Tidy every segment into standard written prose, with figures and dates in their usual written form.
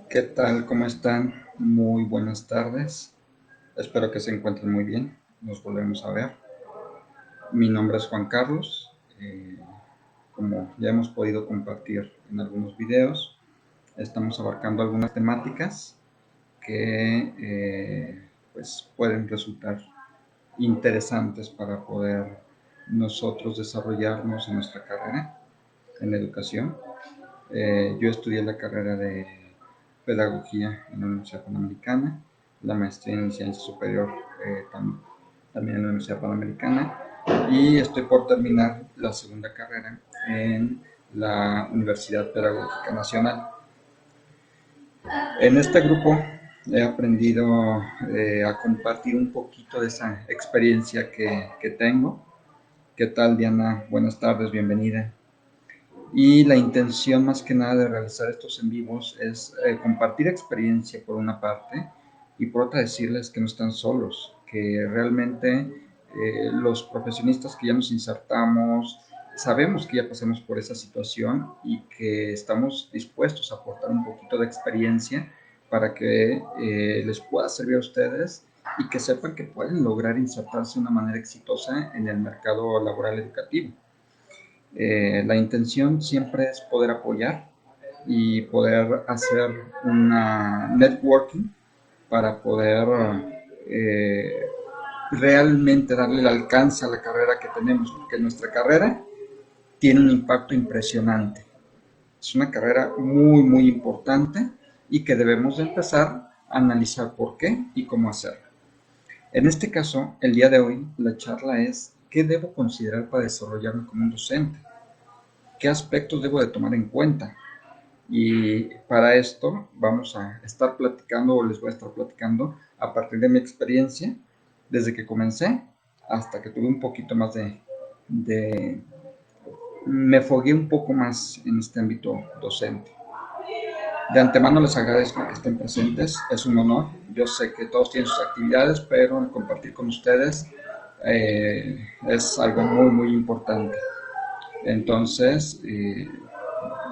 ¿Qué tal? ¿Cómo están? Muy buenas tardes. Espero que se encuentren muy bien. Nos volvemos a ver. Mi nombre es Juan Carlos. Como ya hemos podido compartir en algunos videos, estamos abarcando algunas temáticas que pues pueden resultar interesantes para poder nosotros desarrollarnos en nuestra carrera en educación. Yo estudié la carrera de Pedagogía en la Universidad Panamericana, la maestría en Ciencia Superior también en la Universidad Panamericana y estoy por terminar la segunda carrera en la Universidad Pedagógica Nacional. En este grupo he aprendido a compartir un poquito de esa experiencia que tengo. ¿Qué tal, Diana? Buenas tardes, bienvenida. Y la intención más que nada de realizar estos en vivos es compartir experiencia por una parte y por otra decirles que no están solos, que realmente los profesionistas que ya nos insertamos sabemos que ya pasamos por esa situación y que estamos dispuestos a aportar un poquito de experiencia para que les pueda servir a ustedes y que sepan que pueden lograr insertarse de una manera exitosa en el mercado laboral educativo. La intención siempre es poder apoyar y poder hacer una networking para poder eh, realmente darle el alcance a la carrera que tenemos, porque nuestra carrera tiene un impacto impresionante. Es una carrera muy, muy importante y que debemos de empezar a analizar por qué y cómo hacerlo. En este caso, el día de hoy, la charla es ¿qué debo considerar para desarrollarme como un docente? ¿Qué aspectos debo de tomar en cuenta? Y para esto vamos a estar platicando, o les voy a estar platicando a partir de mi experiencia, desde que comencé hasta que tuve un poquito más de me fogué un poco más en este ámbito docente. De antemano les agradezco que estén presentes, es un honor. Yo sé que todos tienen sus actividades, pero compartir con ustedes es algo muy, muy importante. Entonces,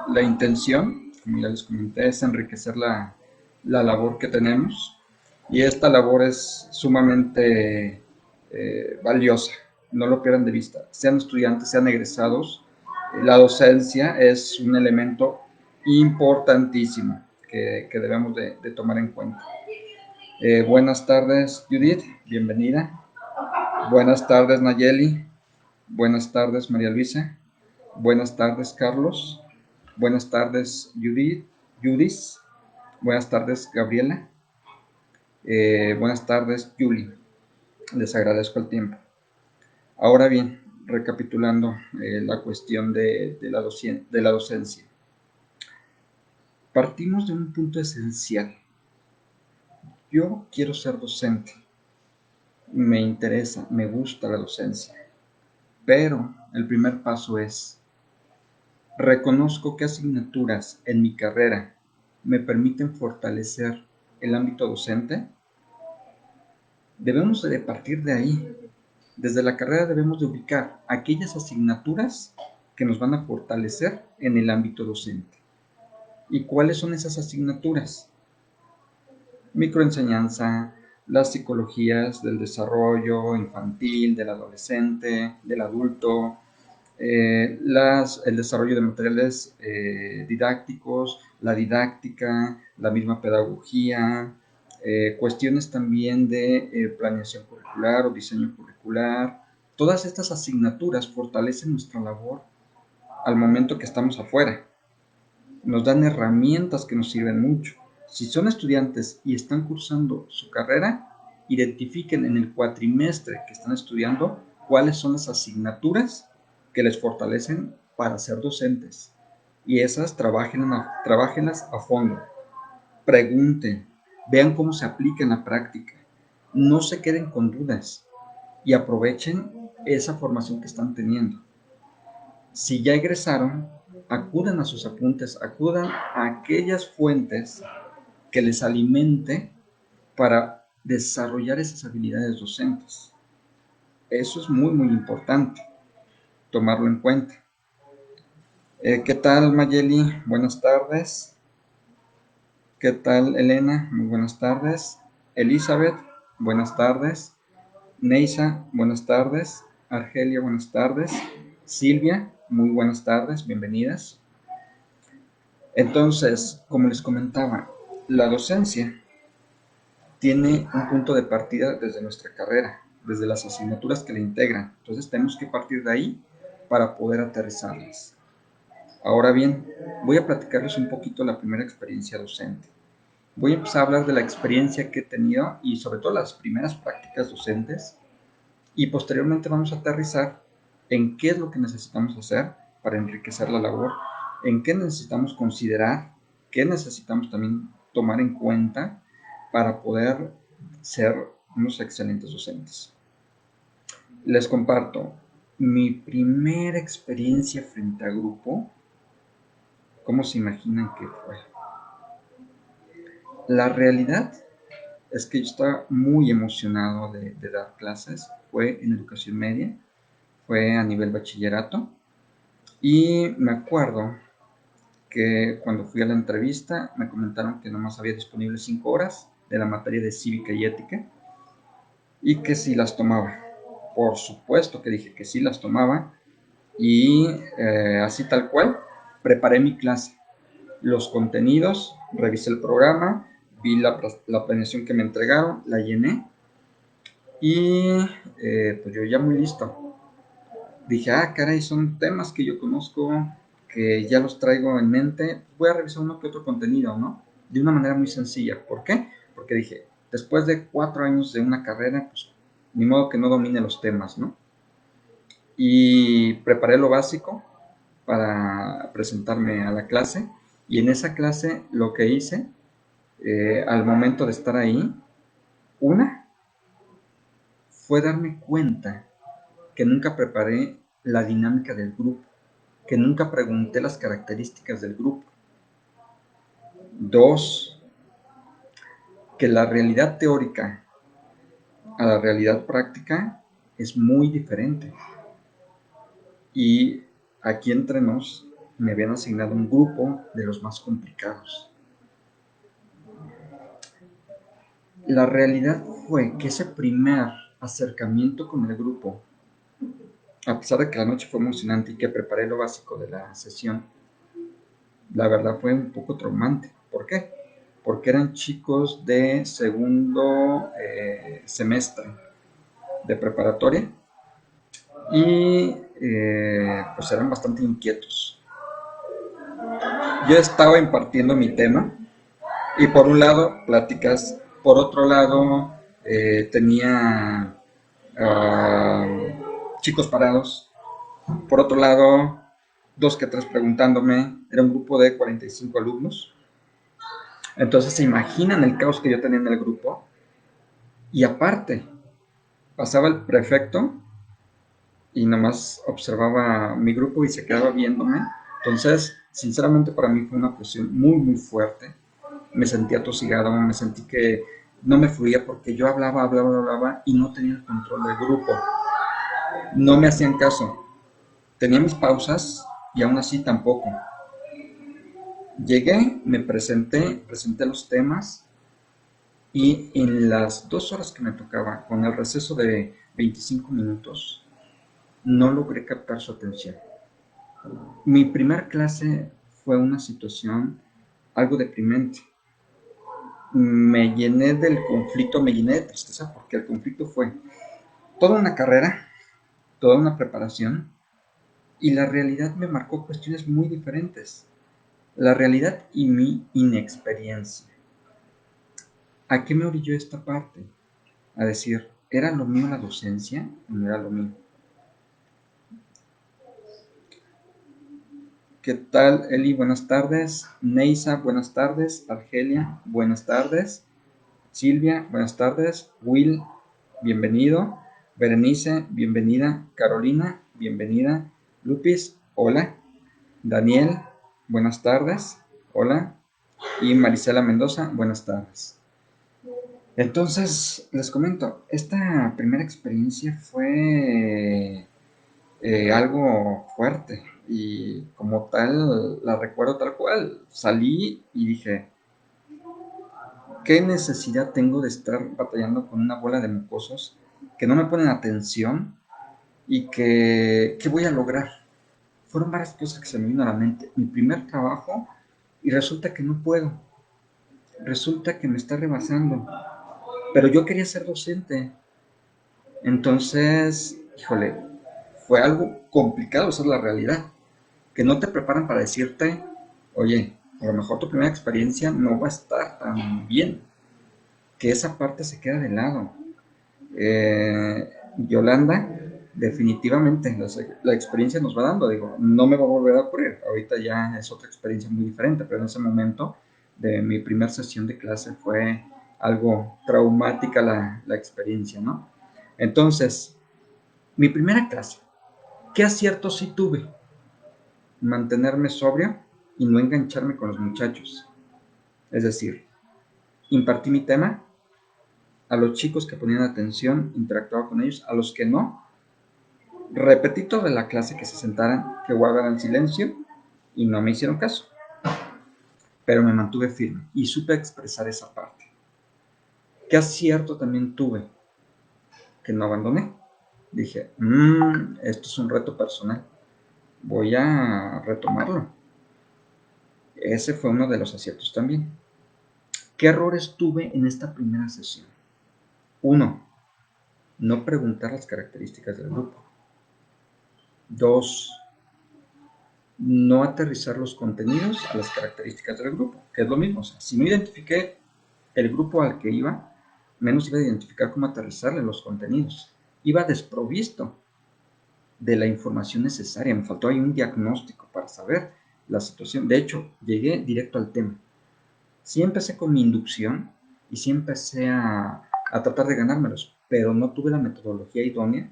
la intención, como ya les comenté, es enriquecer la labor que tenemos y esta labor es sumamente valiosa, no lo pierdan de vista, sean estudiantes, sean egresados, la docencia es un elemento importantísimo que debemos de tomar en cuenta. Buenas tardes, Judith, bienvenida. Buenas tardes, Nayeli. Buenas tardes, María Luisa. Buenas tardes, Carlos. Buenas tardes, Judith. Buenas tardes, Gabriela. Buenas tardes, Julie. Les agradezco el tiempo. Ahora bien, recapitulando la cuestión de la docencia. Partimos de un punto esencial. Yo quiero ser docente. Me interesa, me gusta la docencia. Pero el primer paso es, reconozco qué asignaturas en mi carrera me permiten fortalecer el ámbito docente. Debemos de partir de ahí. Desde la carrera debemos de ubicar aquellas asignaturas que nos van a fortalecer en el ámbito docente. ¿Y cuáles son esas asignaturas? Microenseñanza, las psicologías del desarrollo infantil, del adolescente, del adulto, el desarrollo de materiales didácticos, la didáctica, la misma pedagogía, cuestiones también de planeación curricular o diseño curricular. Todas estas asignaturas fortalecen nuestra labor al momento que estamos afuera. Nos dan herramientas que nos sirven mucho. Si son estudiantes y están cursando su carrera, identifiquen en el cuatrimestre que están estudiando cuáles son las asignaturas que les fortalecen para ser docentes. Y esas trabajenlas a fondo. Pregunten, vean cómo se aplica en la práctica. No se queden con dudas y aprovechen esa formación que están teniendo. Si ya egresaron, acudan a sus apuntes, acudan a aquellas fuentes que les alimente para desarrollar esas habilidades docentes. Eso es muy, muy importante tomarlo en cuenta. ¿Qué tal, Mayeli? Buenas tardes. ¿Qué tal, Elena? Muy buenas tardes. Elizabeth, buenas tardes. Neisa, buenas tardes. Argelia, buenas tardes. Silvia, muy buenas tardes, bienvenidas. Entonces, como les comentaba, la docencia tiene un punto de partida desde nuestra carrera, desde las asignaturas que la integran. Entonces tenemos que partir de ahí para poder aterrizarlas. Ahora bien, voy a platicarles un poquito la primera experiencia docente. Voy a empezar a hablar de la experiencia que he tenido y sobre todo las primeras prácticas docentes y posteriormente vamos a aterrizar en qué es lo que necesitamos hacer para enriquecer la labor, en qué necesitamos considerar, qué necesitamos también tomar en cuenta para poder ser unos excelentes docentes. Les comparto mi primera experiencia frente a grupo. ¿Cómo se imaginan que fue? La realidad es que yo estaba muy emocionado de dar clases. Fue en educación media, fue a nivel bachillerato. Y me acuerdo que cuando fui a la entrevista me comentaron que nomás había disponible 5 horas de la materia de cívica y ética y que sí las tomaba. Por supuesto que dije que sí las tomaba y así tal cual preparé mi clase, los contenidos, revisé el programa, vi la planeación que me entregaron, la llené y pues yo ya muy listo. Dije, caray, son temas que yo conozco, que ya los traigo en mente, voy a revisar uno que otro contenido, ¿no? De una manera muy sencilla. ¿Por qué? Porque dije, después de 4 años de una carrera, pues ni modo que no domine los temas, ¿no? Y preparé lo básico para presentarme a la clase y en esa clase lo que hice al momento de estar ahí, una fue darme cuenta que nunca preparé la dinámica del grupo, que nunca pregunté las características del grupo. Dos, que la realidad teórica a la realidad práctica es muy diferente. Y aquí entre nos me habían asignado un grupo de los más complicados. La realidad fue que ese primer acercamiento con el grupo, a pesar de que la noche fue emocionante y que preparé lo básico de la sesión, la verdad fue un poco traumante. ¿Por qué? Porque eran chicos de segundo semestre de preparatoria y pues eran bastante inquietos. Yo estaba impartiendo mi tema y por un lado pláticas, por otro lado tenía chicos parados, por otro lado 2 que 3 preguntándome, era un grupo de 45 alumnos. Entonces se imaginan el caos que yo tenía en el grupo. Y aparte, pasaba el prefecto y nomás observaba mi grupo y se quedaba viéndome. Entonces, sinceramente para mí fue una presión muy, muy fuerte. Me sentía atosigado, me sentí que no me fluía porque yo hablaba y no tenía el control del grupo. No me hacían caso. Tenía mis pausas y aún así tampoco. Llegué, me presenté los temas y en las 2 horas que me tocaba, con el receso de 25 minutos, no logré captar su atención. Mi primer clase fue una situación algo deprimente. Me llené del conflicto, me llené de tristeza porque el conflicto fue toda una carrera, toda una preparación y la realidad me marcó cuestiones muy diferentes. La realidad y mi inexperiencia. ¿A qué me orilló esta parte? A decir, ¿era lo mío la docencia o no era lo mío? ¿Qué tal, Eli? Buenas tardes. Neisa, buenas tardes. Argelia, buenas tardes. Silvia, buenas tardes. Will, bienvenido. Berenice, bienvenida. Carolina, bienvenida. Lupis, hola. Daniel, buenas tardes. Hola. Y Marisela Mendoza, buenas tardes. Entonces, les comento, esta primera experiencia fue algo fuerte y como tal la recuerdo tal cual. Salí y dije, ¿Qué necesidad tengo de estar batallando con una bola de mocosos que no me ponen atención y que qué voy a lograr? Fueron varias cosas que se me vino a la mente. Mi primer trabajo y resulta que no puedo. Resulta que me está rebasando. Pero yo quería ser docente. Entonces, híjole, fue algo complicado, esa es la realidad. Que no te preparan para decirte, oye, a lo mejor tu primera experiencia no va a estar tan bien. Que esa parte se queda de lado. Yolanda, definitivamente la experiencia nos va dando, digo, no me va a volver a ocurrir, ahorita ya es otra experiencia muy diferente, pero en ese momento de mi primera sesión de clase fue algo traumática la experiencia, ¿no? Entonces, mi primera clase, ¿qué acierto sí tuve? Mantenerme sobrio y no engancharme con los muchachos. Es decir, impartí mi tema, a los chicos que ponían atención, interactuaba con ellos, a los que no, repetí toda la clase que se sentaran, que guardaran silencio y no me hicieron caso. Pero me mantuve firme y supe expresar esa parte. ¿Qué acierto también tuve? Que no abandoné. Dije, esto es un reto personal. Voy a retomarlo. Ese fue uno de los aciertos también. ¿Qué errores tuve en esta primera sesión? Uno, no preguntar las características del grupo. Dos, no aterrizar los contenidos a las características del grupo, que es lo mismo. O sea, si no identifiqué el grupo al que iba, menos iba a identificar cómo aterrizarle los contenidos. Iba desprovisto de la información necesaria. Me faltó ahí un diagnóstico para saber la situación. De hecho, llegué directo al tema. Sí empecé con mi inducción y sí empecé a tratar de ganármelos, pero no tuve la metodología idónea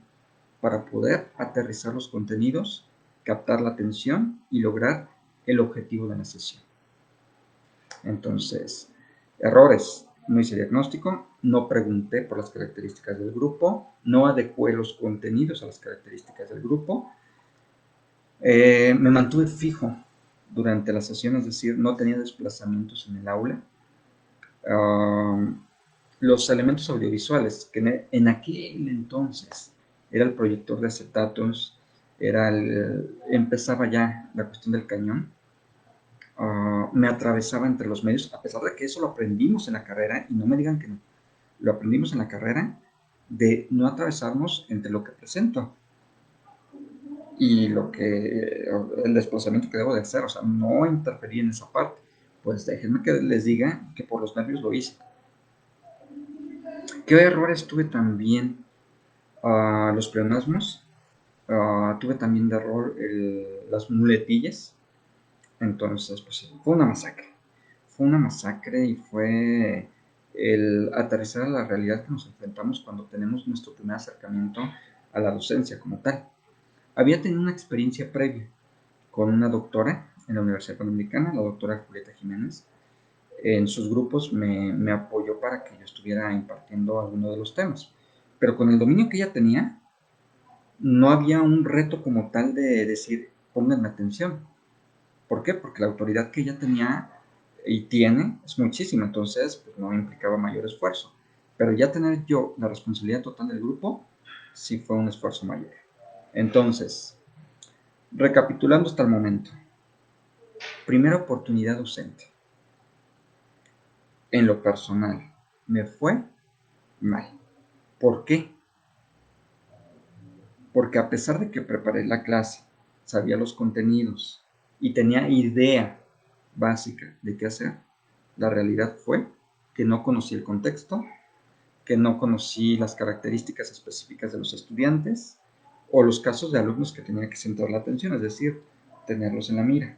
para poder aterrizar los contenidos, captar la atención y lograr el objetivo de la sesión. Entonces, errores. No hice diagnóstico, no pregunté por las características del grupo, no adecué los contenidos a las características del grupo, me mantuve fijo durante la sesión, es decir, no tenía desplazamientos en el aula. Los elementos audiovisuales, que en aquel entonces era el proyector de acetatos, empezaba ya la cuestión del cañón, me atravesaba entre los medios, a pesar de que eso lo aprendimos en la carrera, y no me digan que no, lo aprendimos en la carrera, de no atravesarnos entre lo que presento y el desplazamiento que debo de hacer, o sea, no interferí en esa parte. Pues déjenme que les diga que por los nervios lo hice. ¿Qué errores tuve también? Los pleonasmos, tuve también de error las muletillas. Entonces, pues fue una masacre. Fue una masacre y fue el aterrizar a la realidad que nos enfrentamos cuando tenemos nuestro primer acercamiento a la docencia como tal. Había tenido una experiencia previa con una doctora en la Universidad Panamericana, la doctora Julieta Jiménez. En sus grupos me apoyó para que yo estuviera impartiendo alguno de los temas. Pero con el dominio que ella tenía, no había un reto como tal de decir, pónganme atención. ¿Por qué? Porque la autoridad que ella tenía y tiene es muchísima, entonces pues, no implicaba mayor esfuerzo. Pero ya tener yo la responsabilidad total del grupo, sí fue un esfuerzo mayor. Entonces, recapitulando hasta el momento, primera oportunidad docente. En lo personal, me fue mal. ¿Por qué? Porque a pesar de que preparé la clase, sabía los contenidos y tenía idea básica de qué hacer, la realidad fue que no conocí el contexto, que no conocí las características específicas de los estudiantes o los casos de alumnos que tenía que centrar la atención, es decir, tenerlos en la mira.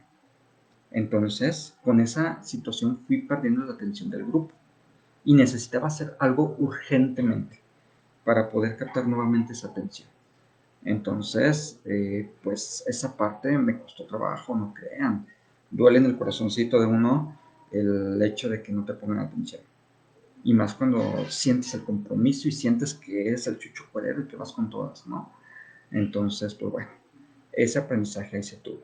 Entonces, con esa situación fui perdiendo la atención del grupo y necesitaba hacer algo urgentemente para poder captar nuevamente esa atención. Entonces, pues esa parte me costó trabajo, no crean. Duele en el corazoncito de uno el hecho de que no te pongan atención. Y más cuando sientes el compromiso y sientes que eres el chucho cuerero y que vas con todas, ¿no? Entonces, pues bueno, ese aprendizaje ahí se tuvo.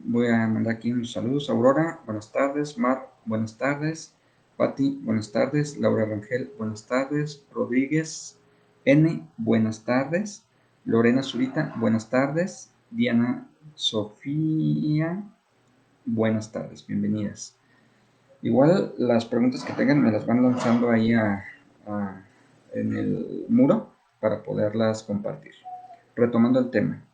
Voy a mandar aquí unos saludos. Aurora, buenas tardes. Mar, buenas tardes. Pati, buenas tardes. Laura Rangel, buenas tardes. Rodríguez N, buenas tardes. Lorena Zurita, buenas tardes. Diana Sofía, buenas tardes, bienvenidas. Igual las preguntas que tengan me las van lanzando ahí en el muro para poderlas compartir. Retomando el tema.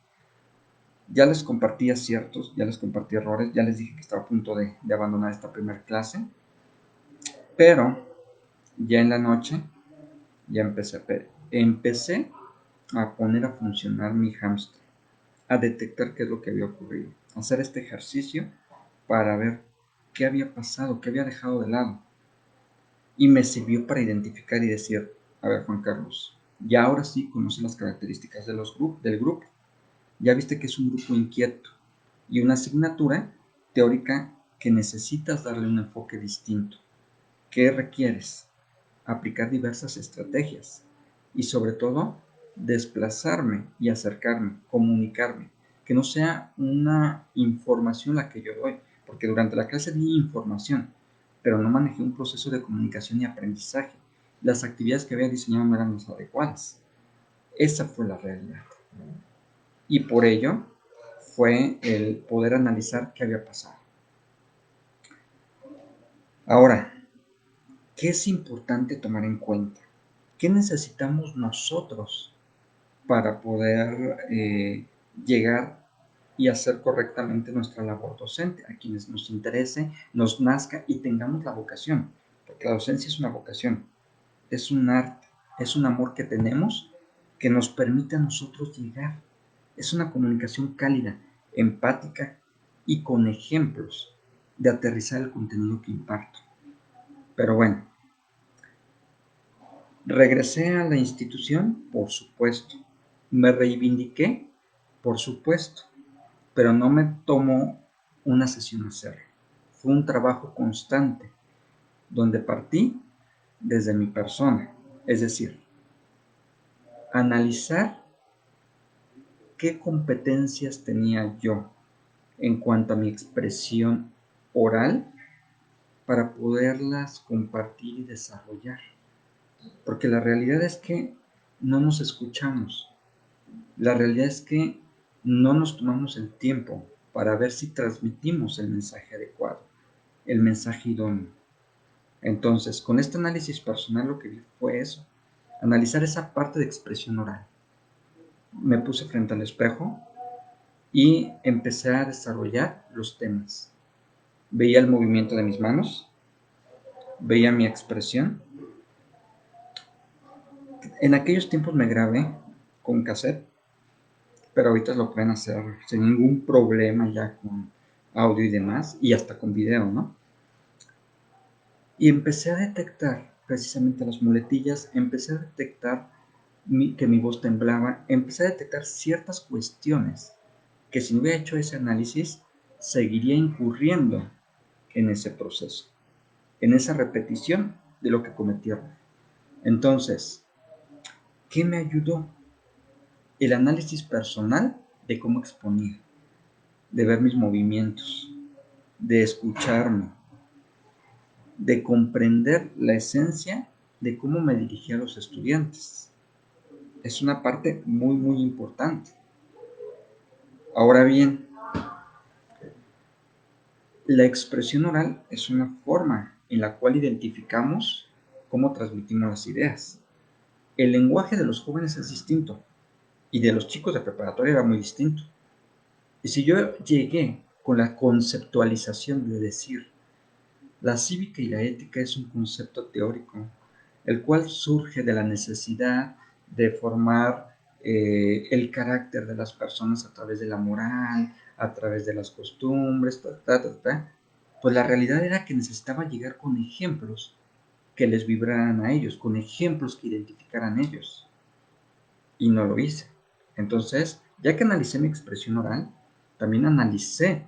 Ya les compartí aciertos, ya les compartí errores, ya les dije que estaba a punto de abandonar esta primera clase, pero ya en la noche ya empecé a poner a funcionar mi hámster, a detectar qué es lo que había ocurrido, a hacer este ejercicio para ver qué había pasado, qué había dejado de lado. Y me sirvió para identificar y decir, a ver, Juan Carlos, ya ahora sí conoces las características del grupo. Ya viste que es un grupo inquieto y una asignatura teórica que necesitas darle un enfoque distinto. ¿Qué requieres? Aplicar diversas estrategias y sobre todo desplazarme y acercarme, comunicarme, que no sea una información la que yo doy, porque durante la clase di información, pero no manejé un proceso de comunicación y aprendizaje. Las actividades que había diseñado no eran las adecuadas. Esa fue la realidad. Y por ello fue el poder analizar qué había pasado. Ahora, ¿qué es importante tomar en cuenta? ¿Qué necesitamos nosotros para poder llegar y hacer correctamente nuestra labor docente? A quienes nos interese, nos nazca y tengamos la vocación, porque la docencia es una vocación, es un arte, es un amor que tenemos que nos permite a nosotros llegar. Es una comunicación cálida, empática y con ejemplos de aterrizar el contenido que imparto. Pero bueno, regresé a la institución, por supuesto. Me reivindiqué, por supuesto, pero no me tomó una sesión hacerlo. Fue un trabajo constante, donde partí desde mi persona, es decir, analizar qué competencias tenía yo en cuanto a mi expresión oral para poderlas compartir y desarrollar. Porque la realidad es que no nos escuchamos. La realidad es que no nos tomamos el tiempo para ver si transmitimos el mensaje adecuado, el mensaje idóneo. Entonces, con este análisis personal lo que vi fue eso, analizar esa parte de expresión oral. Me puse frente al espejo y empecé a desarrollar los temas. Veía el movimiento de mis manos, veía mi expresión. En aquellos tiempos me grabé con cassette, pero ahorita lo pueden hacer sin ningún problema ya con audio y demás, y hasta con video, ¿no? Y empecé a detectar precisamente las muletillas, empecé a detectar que mi voz temblaba, empecé a detectar ciertas cuestiones que si no hubiera hecho ese análisis, seguiría incurriendo en ese proceso, en esa repetición de lo que cometí. Entonces, ¿qué me ayudó? El análisis personal de cómo exponía, de ver mis movimientos, de escucharme, de comprender la esencia de cómo me dirigía a los estudiantes. Es una parte muy, muy importante. Ahora bien, la expresión oral es una forma en la cual identificamos cómo transmitimos las ideas. El lenguaje de los jóvenes es distinto y de los chicos de preparatoria era muy distinto. Y si yo llegué con la conceptualización de decir, la cívica y la ética es un concepto teórico, el cual surge de la necesidad de formar el carácter de las personas a través de la moral, a través de las costumbres, pues la realidad era que necesitaba llegar con ejemplos que les vibraran a ellos, con ejemplos que identificaran ellos. Y no lo hice. Entonces, ya que analicé mi expresión oral, también analicé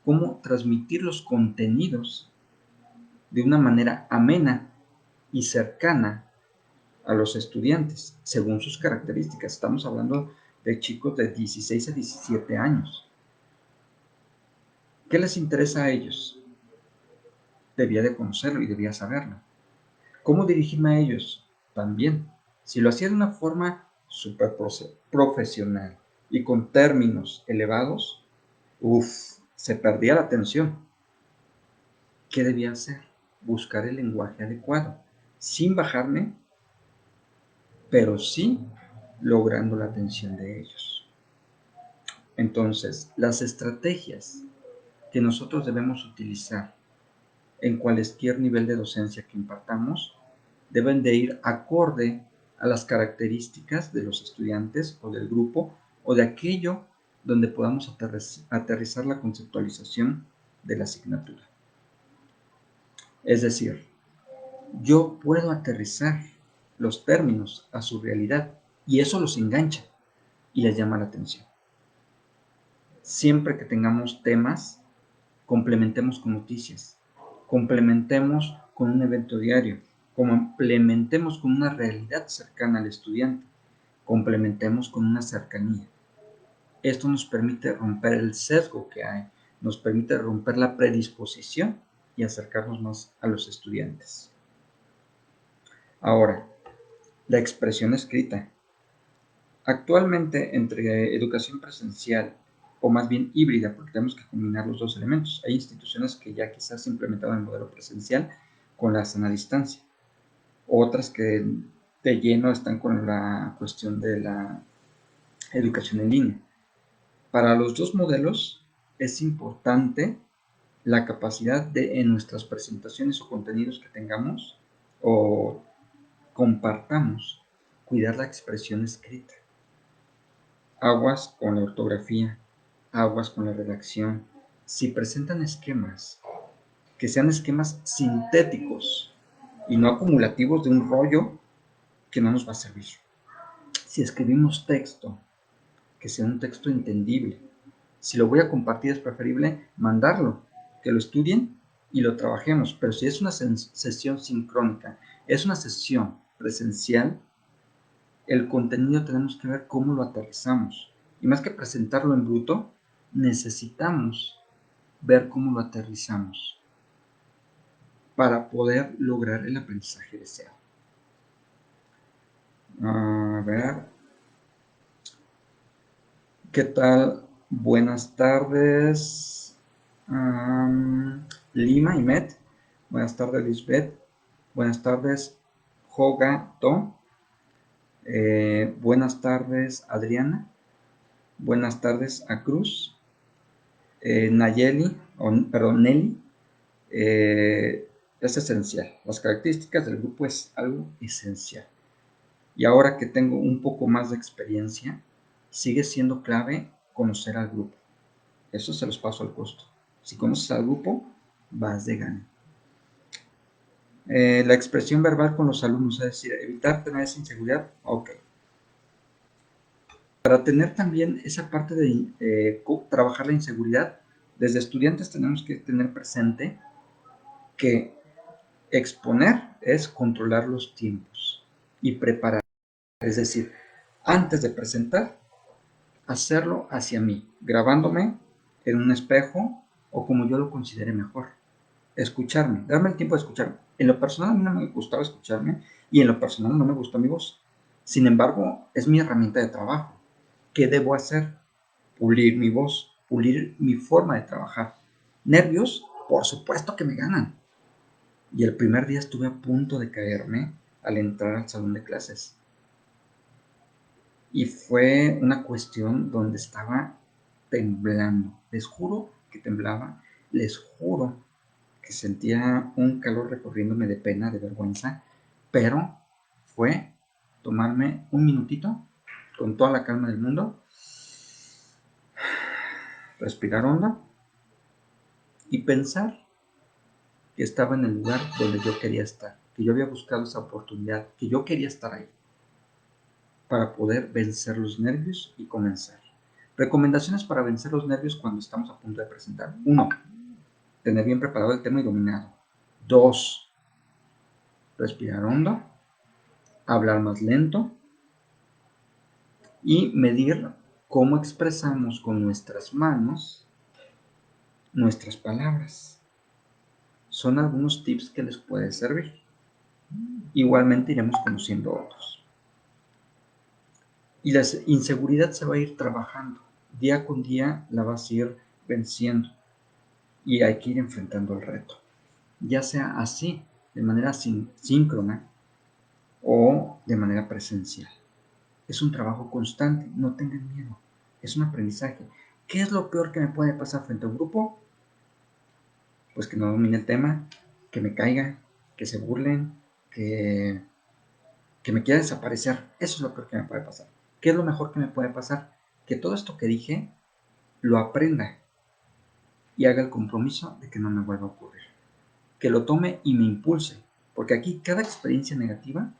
cómo transmitir los contenidos de una manera amena y cercana a los estudiantes, según sus características. Estamos hablando de chicos de 16 a 17 años. ¿Qué les interesa a ellos? Debía de conocerlo y debía saberlo. ¿Cómo dirigirme a ellos? También. Si lo hacía de una forma súper profesional y con términos elevados, se perdía la atención. ¿Qué debía hacer? Buscar el lenguaje adecuado, sin bajarme, pero sí logrando la atención de ellos. Entonces, las estrategias que nosotros debemos utilizar en cualquier nivel de docencia que impartamos deben de ir acorde a las características de los estudiantes o del grupo o de aquello donde podamos aterrizar la conceptualización de la asignatura. Es decir, yo puedo aterrizar los términos a su realidad y eso los engancha y les llama la atención. Siempre que tengamos temas, complementemos con noticias, complementemos con un evento diario, complementemos con una realidad cercana al estudiante, complementemos con una cercanía. Esto nos permite romper el sesgo que hay, nos permite romper la predisposición y acercarnos más a los estudiantes. Ahora, la expresión escrita. Actualmente, entre educación presencial o más bien híbrida, porque tenemos que combinar los dos elementos. Hay instituciones que ya quizás implementaron el modelo presencial con la sana distancia. Otras que de lleno están con la cuestión de la educación en línea. Para los dos modelos es importante la capacidad de en nuestras presentaciones o contenidos que tengamos o compartamos, cuidar la expresión escrita. Aguas con la ortografía, aguas con la redacción. Si presentan esquemas, que sean esquemas sintéticos y no acumulativos de un rollo que no nos va a servir. Si escribimos texto, que sea un texto entendible. Si lo voy a compartir es preferible mandarlo, que lo estudien y lo trabajemos. Pero si es una sesión sincrónica, es una sesión presencial, el contenido tenemos que ver cómo lo aterrizamos. Y más que presentarlo en bruto, necesitamos ver cómo lo aterrizamos para poder lograr el aprendizaje deseado. A ver. ¿Qué tal? Buenas tardes. Lima y Met. Buenas tardes, Lisbeth. Buenas tardes, Jogato. Buenas tardes, Adriana. Buenas tardes a Cruz. Nayeli, perdón, Nelly. Es esencial. Las características del grupo es algo esencial. Y ahora que tengo un poco más de experiencia, sigue siendo clave conocer al grupo. Eso se los paso al costo. Si conoces al grupo, vas de gana. La expresión verbal con los alumnos, es decir, evitar tener esa inseguridad, ok. Para tener también esa parte de trabajar la inseguridad, desde estudiantes tenemos que tener presente que exponer es controlar los tiempos y preparar. Es decir, antes de presentar, hacerlo hacia mí, grabándome en un espejo o como yo lo considere mejor. Escucharme, darme el tiempo de escucharme. En lo personal a mí no me gustaba escucharme y en lo personal no me gustó mi voz. Sin embargo, es mi herramienta de trabajo. ¿Qué debo hacer? Pulir mi voz, pulir mi forma de trabajar. Nervios, por supuesto que me ganan. Y el primer día estuve a punto de caerme al entrar al salón de clases. Y fue una cuestión donde estaba temblando. Les juro que temblaba. Les juro que sentía un calor recorriéndome de pena, de vergüenza. Pero fue tomarme un minutito con toda la calma del mundo. Respirar hondo. Y pensar que estaba en el lugar donde yo quería estar. Que yo había buscado esa oportunidad. Que yo quería estar ahí. Para poder vencer los nervios y comenzar. Recomendaciones para vencer los nervios cuando estamos a punto de presentar. 1. Tener bien preparado el tema y dominado. 2. Respirar hondo. Hablar más lento. Y medir cómo expresamos con nuestras manos nuestras palabras. Son algunos tips que les puede servir. Igualmente iremos conociendo otros. Y la inseguridad se va a ir trabajando. Día con día la vas a ir venciendo. Y hay que ir enfrentando el reto. Ya sea así, de manera síncrona o de manera presencial. Es un trabajo constante, no tengan miedo. Es un aprendizaje. ¿Qué es lo peor que me puede pasar frente a un grupo? Pues que no domine el tema, que me caiga, que se burlen, que me quiera desaparecer. Eso es lo peor que me puede pasar. ¿Qué es lo mejor que me puede pasar? Que todo esto que dije lo aprenda y haga el compromiso de que no me vuelva a ocurrir. Que lo tome y me impulse. Porque aquí cada experiencia negativa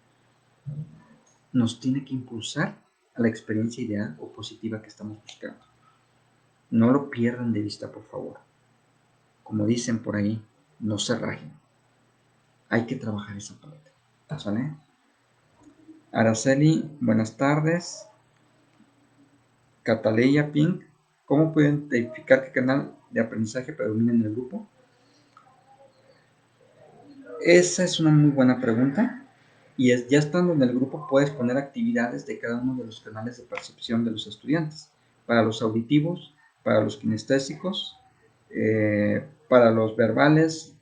nos tiene que impulsar a la experiencia ideal o positiva que estamos buscando. No lo pierdan de vista, por favor. Como dicen por ahí, no se rajen. Hay que trabajar esa parte. ¿Sale? Araceli, buenas tardes. Cataleya Pink, ¿cómo pueden identificar qué canal de aprendizaje predomina en el grupo? Esa es una muy buena pregunta. Y ya estando en el grupo puedes poner actividades de cada uno de los canales de percepción de los estudiantes. Para los auditivos, para los kinestésicos, para los verbales,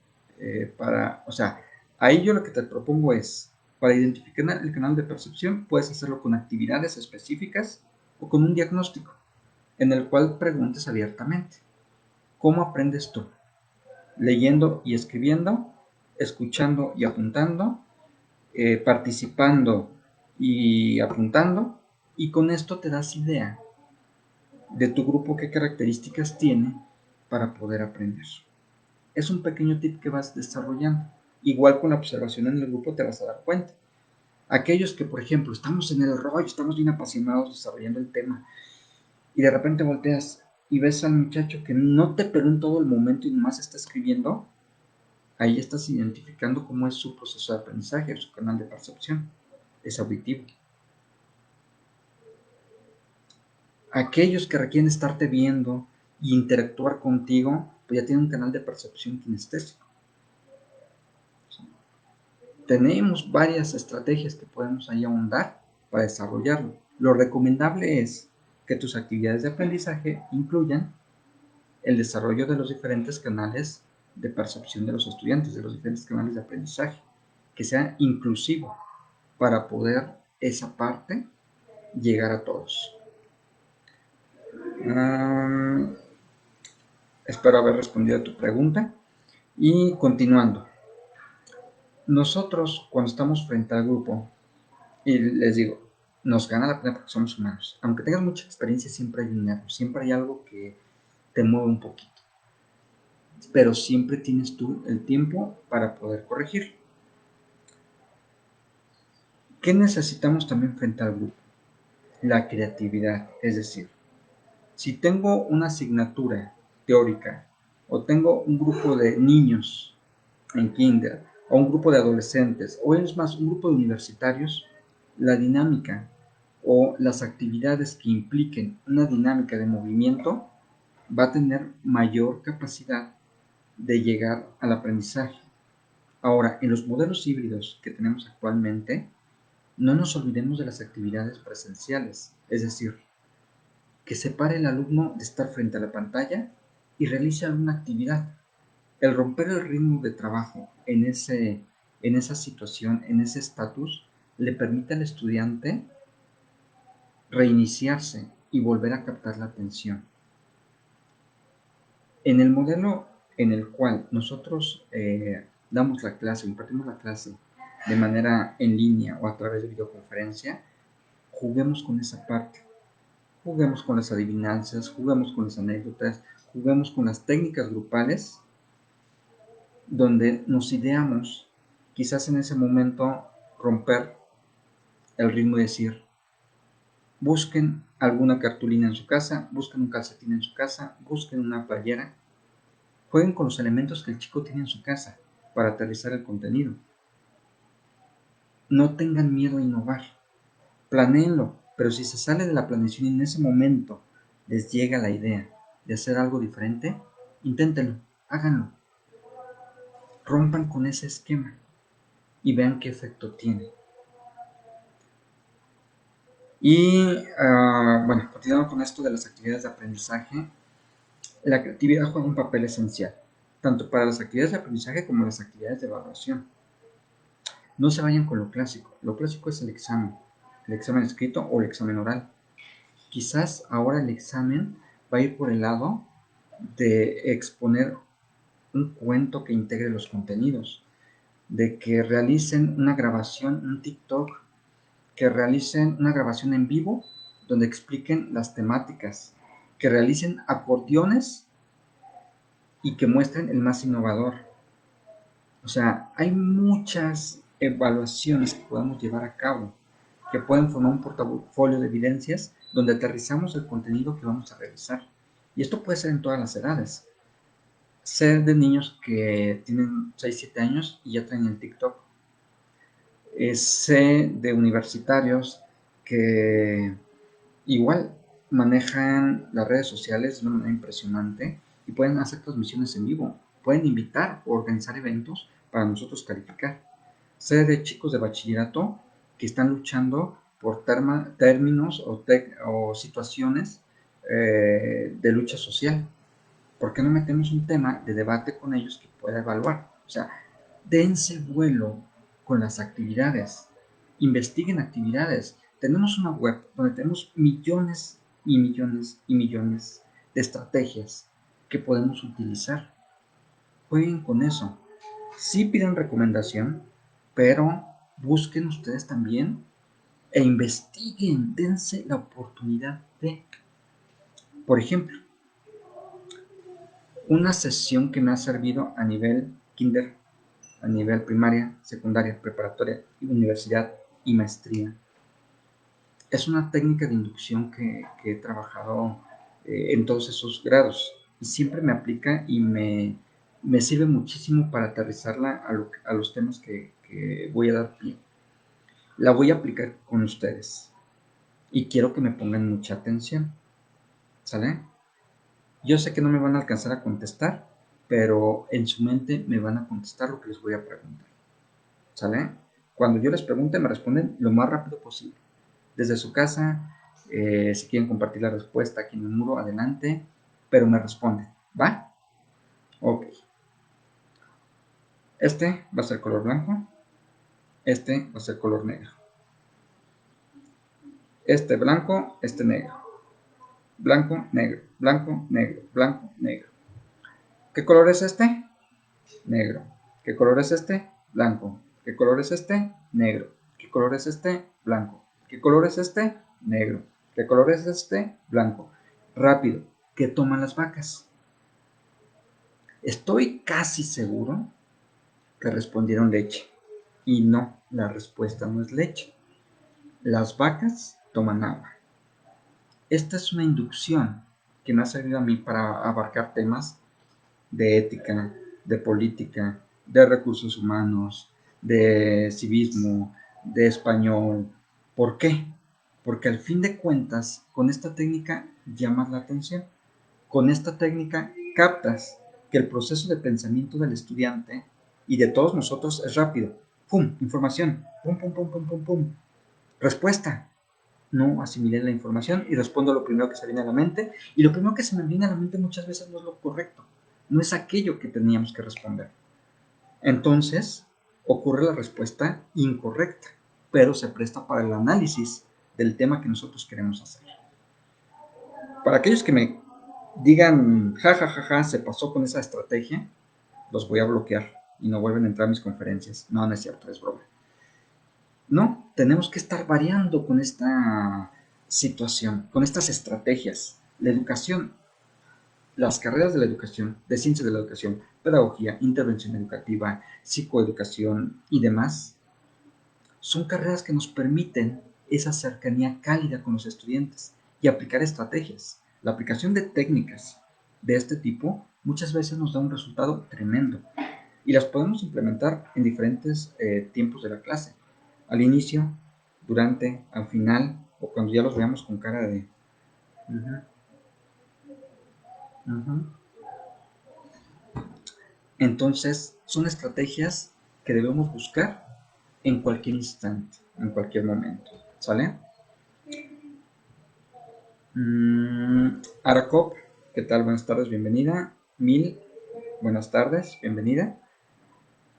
o sea, ahí yo lo que te propongo es, para identificar el canal de percepción, puedes hacerlo con actividades específicas o con un diagnóstico, en el cual preguntes abiertamente. ¿Cómo aprendes tú? Leyendo y escribiendo, escuchando y apuntando, participando y apuntando, y con esto te das idea de tu grupo qué características tiene para poder aprender. Es un pequeño tip que vas desarrollando. Igual con la observación en el grupo te vas a dar cuenta. Aquellos que, por ejemplo, estamos en el rollo, estamos bien apasionados desarrollando el tema, y de repente volteas y ves al muchacho que no te peló en todo el momento y nomás está escribiendo, ahí estás identificando cómo es su proceso de aprendizaje, su canal de percepción. Es auditivo. Aquellos que requieren estarte viendo e interactuar contigo, pues ya tienen un canal de percepción kinestésico. Tenemos varias estrategias que podemos ahí ahondar para desarrollarlo. Lo recomendable es que tus actividades de aprendizaje incluyan el desarrollo de los diferentes canales de percepción de los estudiantes, de los diferentes canales de aprendizaje, que sea inclusivo para poder esa parte llegar a todos. Espero haber respondido a tu pregunta. Y continuando, nosotros cuando estamos frente al grupo, y les digo, nos gana la pena porque somos humanos. Aunque tengas mucha experiencia, siempre hay un nervio, siempre hay algo que te mueve un poquito. Pero siempre tienes tú el tiempo para poder corregir. ¿Qué necesitamos también frente al grupo? La creatividad, es decir, si tengo una asignatura teórica o tengo un grupo de niños en kinder o un grupo de adolescentes o es más un grupo de universitarios, la dinámica o las actividades que impliquen una dinámica de movimiento va a tener mayor capacidad de llegar al aprendizaje. Ahora, en los modelos híbridos que tenemos actualmente, no nos olvidemos de las actividades presenciales, es decir, que se pare el alumno de estar frente a la pantalla y realice alguna actividad. El romper el ritmo de trabajo en esa situación, en ese estatus, le permite al estudiante reiniciarse y volver a captar la atención. En el modelo en el cual nosotros damos la clase, impartimos la clase de manera en línea o a través de videoconferencia, juguemos con esa parte. Juguemos con las adivinanzas, juguemos con las anécdotas, juguemos con las técnicas grupales, donde nos ideamos, quizás en ese momento, romper el ritmo y decir, busquen alguna cartulina en su casa, busquen un calcetín en su casa, busquen una playera, jueguen con los elementos que el chico tiene en su casa para aterrizar el contenido. No tengan miedo a innovar, planéenlo, pero si se sale de la planeación y en ese momento les llega la idea de hacer algo diferente, Inténtenlo, háganlo, rompan con ese esquema y vean qué efecto tiene. Y bueno, continuando con esto de las actividades de aprendizaje, la creatividad juega un papel esencial, tanto para las actividades de aprendizaje como las actividades de evaluación. No se vayan con lo clásico. Lo clásico es el examen escrito o el examen oral. Quizás ahora el examen va a ir por el lado de exponer un cuento que integre los contenidos, de que realicen una grabación, un TikTok, que realicen una grabación en vivo donde expliquen las temáticas, que realicen acordeones y que muestren el más innovador. O sea, hay muchas evaluaciones que podemos llevar a cabo que pueden formar un portafolio de evidencias donde aterrizamos el contenido que vamos a realizar. Y esto puede ser en todas las edades. Ser de niños que tienen 6, 7 años y ya traen el TikTok. Sé de universitarios que igual manejan las redes sociales de una manera impresionante y pueden hacer transmisiones en vivo, pueden invitar o organizar eventos para nosotros calificar. Sé de chicos de bachillerato que están luchando por términos o situaciones de lucha social. ¿Por qué no metemos un tema de debate con ellos que pueda evaluar? O sea, dense vuelo con las actividades, investiguen actividades. Tenemos una web donde tenemos millones y millones y millones de estrategias que podemos utilizar. Jueguen con eso. Sí piden recomendación, pero busquen ustedes también e investiguen, dense la oportunidad de, por ejemplo, una sesión que me ha servido a nivel kinder, a nivel primaria, secundaria, preparatoria, universidad y maestría. Es una técnica de inducción que he trabajado en todos esos grados y siempre me aplica y me sirve muchísimo para aterrizarla a los temas que voy a dar pie. La voy a aplicar con ustedes y quiero que me pongan mucha atención, ¿sale? Yo sé que no me van a alcanzar a contestar, pero en su mente me van a contestar lo que les voy a preguntar, ¿sale? Cuando yo les pregunte, me responden lo más rápido posible. Desde su casa, si quieren compartir la respuesta aquí en el muro, adelante, pero me responden, ¿va? Ok. Este va a ser color blanco, este va a ser color negro. Este blanco, este negro. Blanco, negro, blanco, negro, blanco, negro. ¿Qué color es este? Negro. ¿Qué color es este? Blanco. ¿Qué color es este? Negro. ¿Qué color es este? Blanco. ¿Qué color es este? Negro. ¿Qué color es este? Blanco. Rápido. ¿Qué toman las vacas? Estoy casi seguro que respondieron leche. Y no, la respuesta no es leche. Las vacas toman agua. Esta es una inducción que me ha servido a mí para abarcar temas de ética, de política, de recursos humanos, de civismo, de español. ¿Por qué? Porque al fin de cuentas, con esta técnica llamas la atención. Con esta técnica captas que el proceso de pensamiento del estudiante y de todos nosotros es rápido. ¡Pum! Información. ¡Pum, pum, pum, pum, pum, pum! Respuesta. No asimilé la información y respondo lo primero que se viene a la mente. Y lo primero que se me viene a la mente muchas veces no es lo correcto. No es aquello que teníamos que responder. Entonces, ocurre la respuesta incorrecta, pero se presta para el análisis del tema que nosotros queremos hacer. Para aquellos que me digan, ja, ja, ja, ja, se pasó con esa estrategia, los voy a bloquear y no vuelven a entrar a mis conferencias. No, no es cierto, es broma. No, tenemos que estar variando con esta situación, con estas estrategias. La educación, las carreras de la educación, de ciencias de la educación, pedagogía, intervención educativa, psicoeducación y demás, son carreras que nos permiten esa cercanía cálida con los estudiantes y aplicar estrategias. La aplicación de técnicas de este tipo muchas veces nos da un resultado tremendo y las podemos implementar en diferentes tiempos de la clase. Al inicio, durante, al final o cuando ya los veamos con cara de... Uh -huh, uh -huh. Entonces, son estrategias que debemos buscar en cualquier instante, en cualquier momento, ¿sale? Aracop, ¿qué tal? Buenas tardes, bienvenida. Mil, buenas tardes, bienvenida.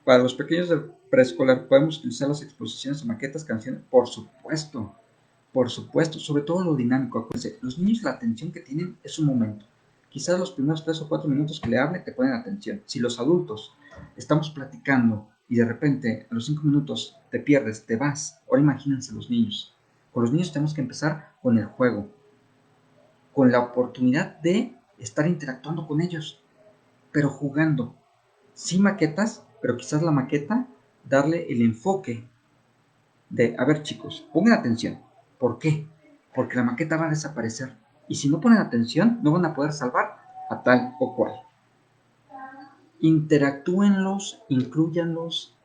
Para los pequeños del preescolar, ¿podemos utilizar las exposiciones de maquetas, canciones? Por supuesto, sobre todo lo dinámico. Acuérdense, los niños la atención que tienen es un momento. Quizás los primeros 3 o 4 minutos que le hable te ponen atención. Si los adultos estamos platicando y de repente a los 5 minutos te pierdes, te vas, ahora imagínense los niños. Con los niños tenemos que empezar con el juego, con la oportunidad de estar interactuando con ellos, pero jugando. Sí maquetas, pero quizás la maqueta darle el enfoque de, a ver chicos, pongan atención. ¿Por qué? Porque la maqueta va a desaparecer. Y si no ponen atención, no van a poder salvar a tal o cual. Interactúenlos, incluyanlos,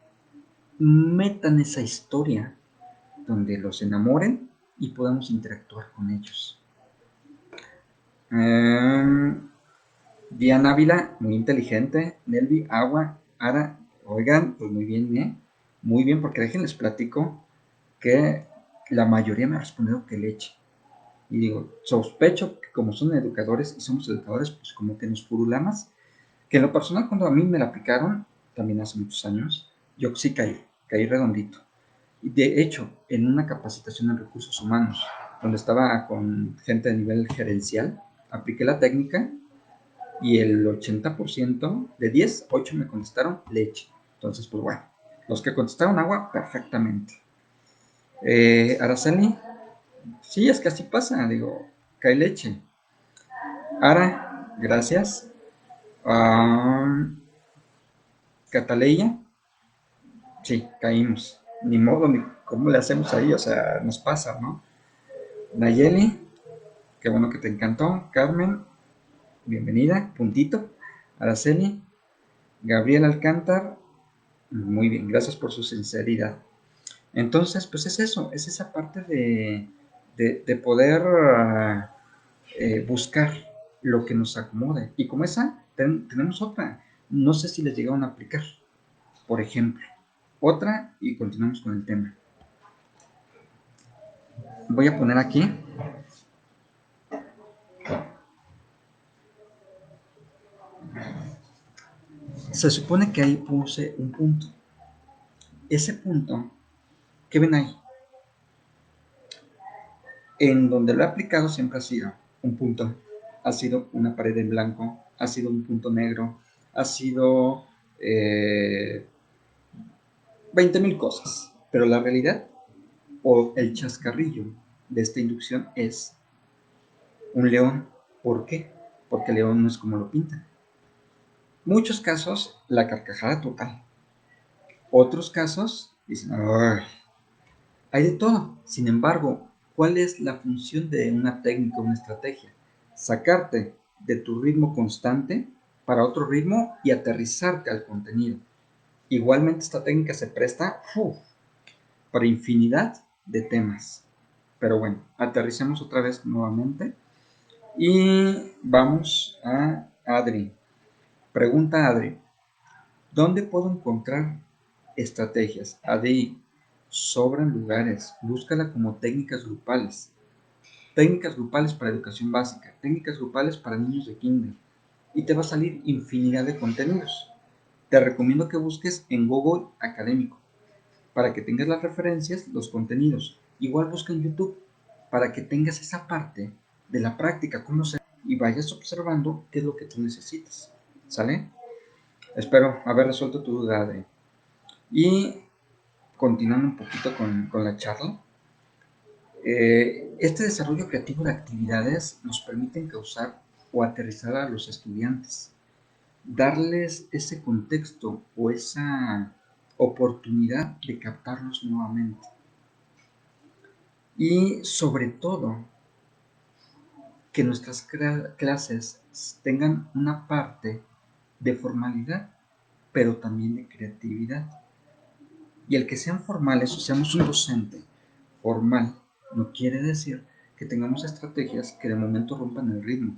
metan esa historia donde los enamoren y podamos interactuar con ellos. Diana Ávila, muy inteligente. Nelvi, Agua, Ara, oigan, pues muy bien, ¿eh? Muy bien, porque déjenles platico que la mayoría me ha respondido que leche. Y digo, sospecho que como son educadores y somos educadores, pues como que nos furulamos. Que en lo personal, cuando a mí me la aplicaron, también hace muchos años, yo sí caí redondito. Y de hecho, en una capacitación en recursos humanos, donde estaba con gente de nivel gerencial, apliqué la técnica y el 80% de 10, 8 me contestaron leche. Entonces, pues bueno, los que contestaron agua, perfectamente. Araceli, sí, es que así pasa, digo, cae leche. Ara, gracias. Cataleya, sí, caímos. Ni modo, ni cómo le hacemos ahí, o sea, nos pasa, ¿no? Nayeli, qué bueno que te encantó. Carmen, bienvenida, puntito. Araceli, Gabriel Alcántar, muy bien, gracias por su sinceridad. Entonces, pues es eso, es esa parte de poder buscar lo que nos acomode. Y como esa, tenemos otra. No sé si les llegaron a aplicar, por ejemplo. Otra y continuamos con el tema. Voy a poner aquí. Se supone que ahí puse un punto. Ese punto, ¿qué ven ahí? En donde lo he aplicado siempre ha sido un punto, ha sido una pared en blanco, ha sido un punto negro, ha sido 20,000 cosas. Pero la realidad o el chascarrillo de esta inducción es un león. ¿Por qué? Porque el león no es como lo pintan. Muchos casos, la carcajada total. Otros casos, dicen, ¡ay! Hay de todo. Sin embargo, ¿cuál es la función de una técnica, una estrategia? Sacarte de tu ritmo constante para otro ritmo y aterrizarte al contenido. Igualmente esta técnica se presta para infinidad de temas. Pero bueno, aterricemos otra vez nuevamente y vamos a Adri. Pregunta Adri, ¿dónde puedo encontrar estrategias? Adri, sobran lugares, búscala como técnicas grupales. Técnicas grupales para educación básica, técnicas grupales para niños de kinder. Y te va a salir infinidad de contenidos. Te recomiendo que busques en Google Académico para que tengas las referencias, los contenidos. Igual busca en YouTube para que tengas esa parte de la práctica, cómo se y vayas observando qué es lo que tú necesitas. ¿Sale? Espero haber resuelto tu duda, Adri. Y continuando un poquito con la charla, este desarrollo creativo de actividades nos permite causar o aterrizar a los estudiantes, darles ese contexto o esa oportunidad de captarlos nuevamente. Y sobre todo, que nuestras clases tengan una parte de formalidad, pero también de creatividad. Y el que sean formales o seamos un docente formal no quiere decir que tengamos estrategias que de momento rompan el ritmo.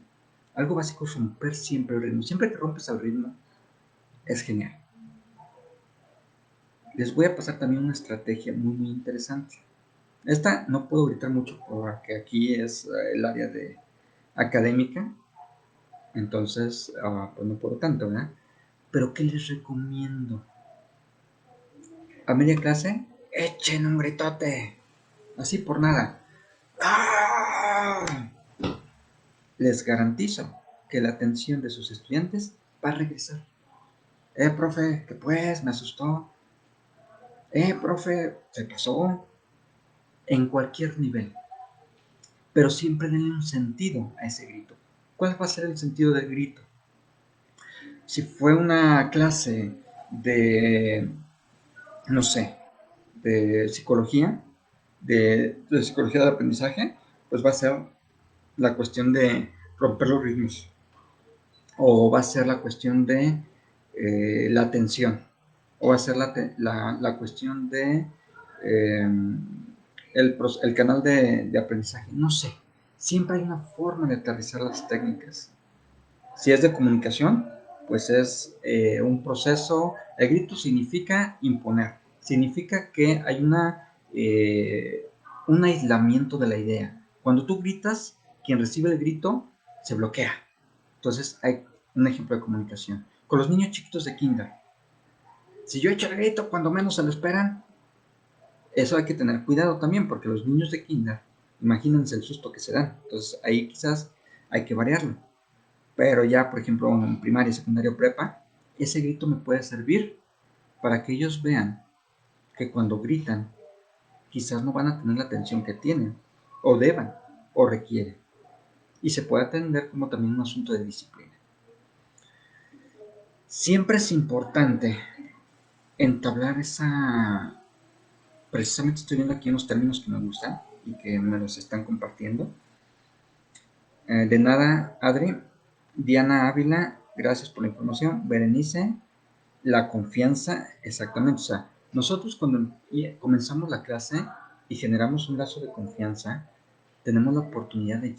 Algo básico es romper siempre el ritmo. Siempre que rompes el ritmo, es genial. Les voy a pasar también una estrategia muy interesante. Esta no puedo gritar mucho porque aquí es el área de académica, entonces pues no puedo tanto, ¿verdad? Pero ¿qué les recomiendo? A media clase, echen un gritote, así por nada. ¡Ah! Les garantizo que la atención de sus estudiantes va a regresar. Profe, ¿qué pues? Me asustó. Profe, se pasó. En cualquier nivel. Pero siempre denle un sentido a ese grito. ¿Cuál va a ser el sentido del grito? Si fue una clase de, no sé, de psicología, de psicología del aprendizaje, pues va a ser la cuestión de romper los ritmos. O va a ser la cuestión de la atención. O va a ser la cuestión de eh, el canal de aprendizaje. No sé. Siempre hay una forma de aterrizar las técnicas. Si es de comunicación, pues es un proceso. El grito significa imponer. Significa que hay un aislamiento de la idea. Cuando tú gritas, quien recibe el grito se bloquea. Entonces hay un ejemplo de comunicación. Con los niños chiquitos de kinder. Si yo echo el grito cuando menos se lo esperan, eso hay que tener cuidado también, porque los niños de kinder, imagínense el susto que se dan. Entonces ahí quizás hay que variarlo. Pero ya, por ejemplo, en primaria, secundaria o prepa, ese grito me puede servir para que ellos vean que cuando gritan, quizás no van a tener la atención que tienen, o deban, o requieren. Y se puede atender como también un asunto de disciplina. Siempre es importante entablar esa... Precisamente estoy viendo aquí unos términos que me gustan y que me los están compartiendo. De nada, Adri. Diana Ávila, gracias por la información. Berenice, la confianza, exactamente. O sea, nosotros cuando comenzamos la clase y generamos un lazo de confianza, tenemos la oportunidad de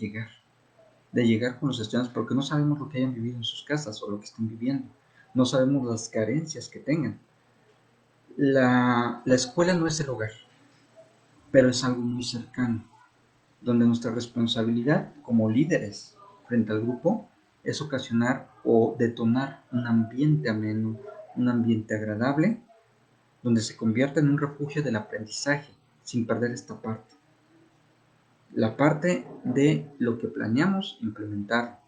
llegar con los estudiantes, porque no sabemos lo que hayan vivido en sus casas o lo que estén viviendo. No sabemos las carencias que tengan. La escuela no es el hogar, pero es algo muy cercano, donde nuestra responsabilidad como líderes frente al grupo es ocasionar o detonar un ambiente ameno, un ambiente agradable, donde se convierta en un refugio del aprendizaje, sin perder esta parte. La parte de lo que planeamos implementar,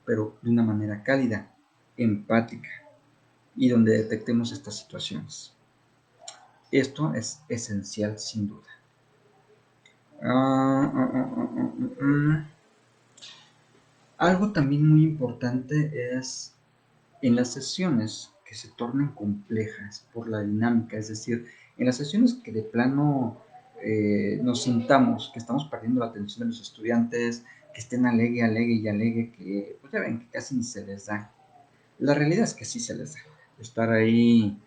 pero de una manera cálida, empática, y donde detectemos estas situaciones. Esto es esencial sin duda. Algo también muy importante es en las sesiones que se tornen complejas por la dinámica, es decir, en las sesiones que de plano nos sintamos que estamos perdiendo la atención de los estudiantes, que estén alegue, que pues ya ven que casi ni se les da. La realidad es que sí se les da. Estar ahí,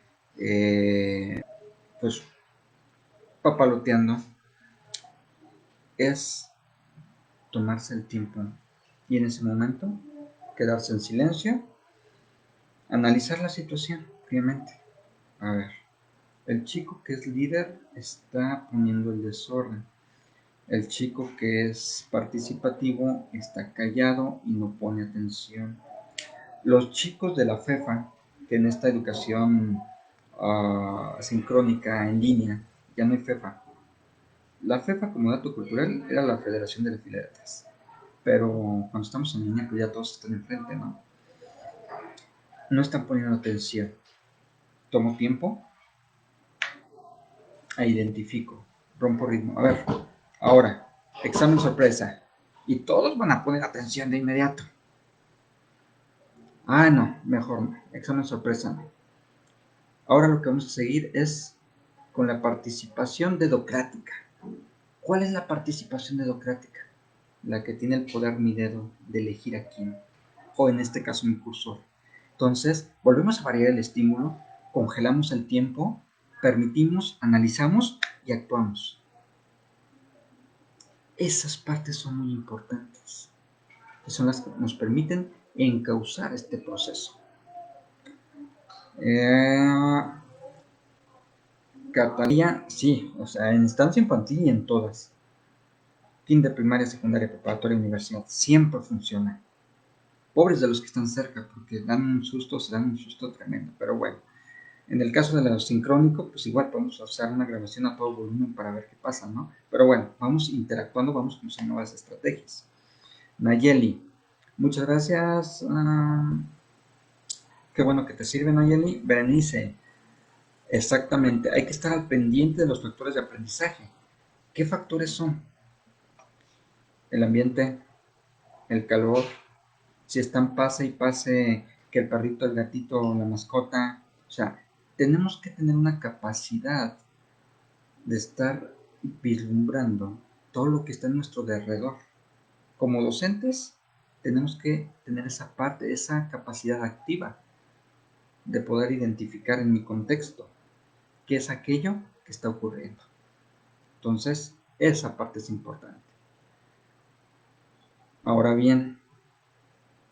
pues, papaloteando, es tomarse el tiempo y en ese momento quedarse en silencio, analizar la situación fríamente. A ver, el chico que es líder está poniendo el desorden. El chico que es participativo está callado y no pone atención. Los chicos de la FEFA, que en esta educación sincrónica en línea, ya no hay FEFA. La FEFA como dato cultural era la Federación de Filetes, pero cuando estamos en línea pues ya todos están enfrente, ¿no? No están poniendo atención. Tomo tiempo e identifico, rompo ritmo. A ver, ahora, examen sorpresa. Y todos van a poner atención de inmediato. Ah, no, mejor no. Examen sorpresa no. Ahora lo que vamos a seguir es con la participación dedocrática. ¿Cuál es la participación dedocrática? La que tiene el poder mi dedo de elegir a quién, o en este caso mi cursor. Entonces, volvemos a variar el estímulo, congelamos el tiempo, permitimos, analizamos y actuamos. Esas partes son muy importantes, que son las que nos permiten encauzar este proceso. Eh, Catalía, sí, o sea, en instancia infantil y en todas. Kinder, primaria, secundaria, preparatoria, universidad, siempre funciona. Pobres de los que están cerca, porque dan un susto, se dan un susto tremendo, pero bueno. En el caso de lo sincrónico, pues igual podemos usar una grabación a todo volumen para ver qué pasa, ¿no? Pero bueno, vamos interactuando, vamos conociendo nuevas estrategias. Nayeli, muchas gracias. Qué bueno que te sirve, Nayeli. Berenice, exactamente, hay que estar al pendiente de los factores de aprendizaje. ¿Qué factores son? El ambiente, el calor, si están pase y pase que el perrito, el gatito, la mascota. O sea, tenemos que tener una capacidad de estar vislumbrando todo lo que está en nuestro alrededor. Como docentes, tenemos que tener esa parte, esa capacidad activa de poder identificar en mi contexto qué es aquello que está ocurriendo. Entonces, esa parte es importante. Ahora bien,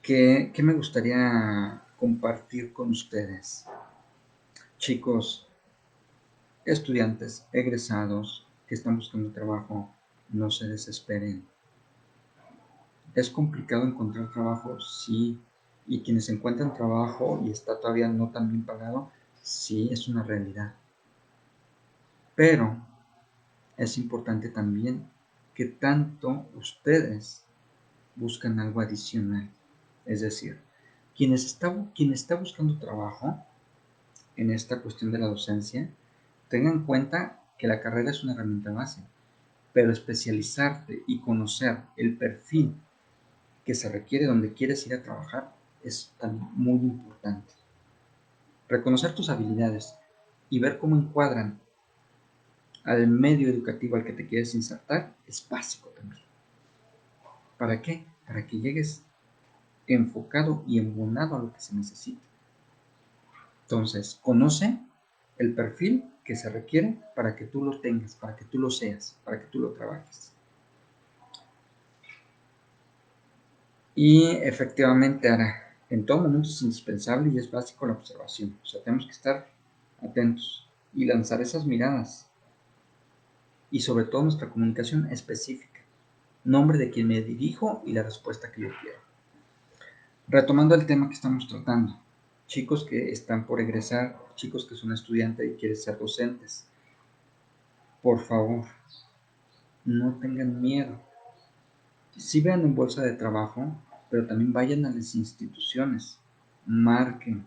¿qué me gustaría compartir con ustedes? Chicos, estudiantes, egresados que están buscando trabajo, no se desesperen. ¿Es complicado encontrar trabajo? Sí. ¿Y quienes encuentran trabajo y está todavía no tan bien pagado? Sí, es una realidad. Pero es importante también que tanto ustedes buscan algo adicional. Es decir, quien está buscando trabajo en esta cuestión de la docencia, tengan en cuenta que la carrera es una herramienta base, pero especializarte y conocer el perfil que se requiere donde quieres ir a trabajar es también muy importante. Reconocer tus habilidades y ver cómo encuadran al medio educativo al que te quieres insertar es básico también. ¿Para qué? Para que llegues enfocado y embonado a lo que se necesita. Entonces, conoce el perfil que se requiere para que tú lo tengas, para que tú lo seas, para que tú lo trabajes. Y efectivamente, Ara, en todo momento es indispensable y es básico la observación. O sea, tenemos que estar atentos y lanzar esas miradas. Y sobre todo nuestra comunicación específica. Nombre de quien me dirijo y la respuesta que yo quiero. Retomando el tema que estamos tratando. Chicos que están por egresar, chicos que son estudiantes y quieren ser docentes. Por favor, no tengan miedo. Sí vean en bolsa de trabajo, pero también vayan a las instituciones. Marquen,